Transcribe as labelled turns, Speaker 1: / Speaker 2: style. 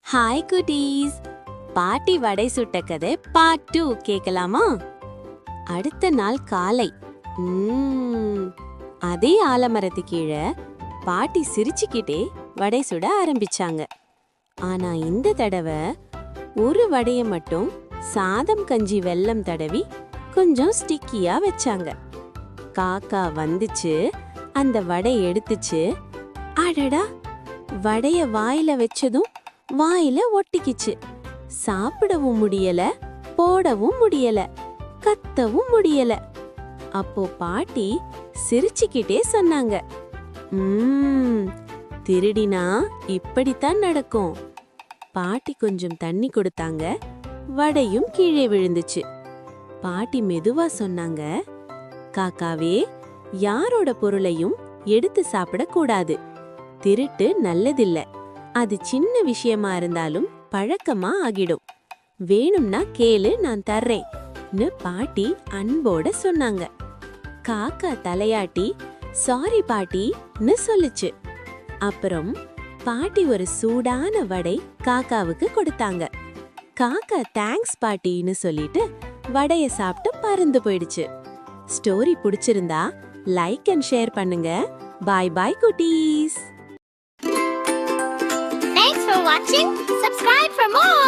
Speaker 1: Hi குட்டீஸ், பாட்டி வடை சுட்ட கதை பார்ட் 2 கேட்கலாமா? அடுத்த நாள் காலை அதே ஆலமரத்து கீழே பாட்டி சிரிச்சுக்கிட்டே வடை சுட ஆரம்பிச்சாங்க. ஆனா இந்த தடவை ஒரு வடைய மட்டும் சாதம் கஞ்சி வெல்லம் தடவி கொஞ்சம் ஸ்டிக்கியா வச்சாங்க. காக்கா வந்துச்சு, அந்த வடை எடுத்துச்சு. அடடா, வடைய வாயில வச்சதும் வாயில ஒட்டிக்கிச்சு. சாப்பிடவும் முடியல, போடவும் முடியல, கத்தவும் முடியல. அப்போ பாட்டி சிரிச்சுக்கிட்டே சொன்னாங்க, திருடினா இப்படித்தான் நடக்கும். பாட்டி கொஞ்சம் தண்ணி கொடுத்தாங்க. வடையும் கீழே விழுந்துச்சு. பாட்டி மெதுவா சொன்னாங்க, காக்காவே, யாரோட பொருளையும் எடுத்து சாப்பிடக்கூடாது. திருட்டு நல்லதில்ல. அது சின்ன விஷயமா இருந்தாலும் பழக்கமா ஆகிடும். வேணும்னா கேளு, நான் தர்றேன்னு பாட்டி அன்போட சொன்னாங்க. காக்கா தலையாட்டி சாரி பாட்டின்னு சொல்லுச்சு. அப்புறம் பாட்டி ஒரு சூடான வடை காக்காவுக்கு கொடுத்தாங்க. காக்கா தேங்க்ஸ் பாட்டின்னு சொல்லிட்டு வடைய சாப்பிட்டு பறந்து போயிடுச்சு. ஸ்டோரி பிடிச்சிருந்தா லைக் அண்ட் ஷேர் பண்ணுங்க. பாய் பாய் குட்டீஸ்.
Speaker 2: Thanks for watching. Subscribe for more.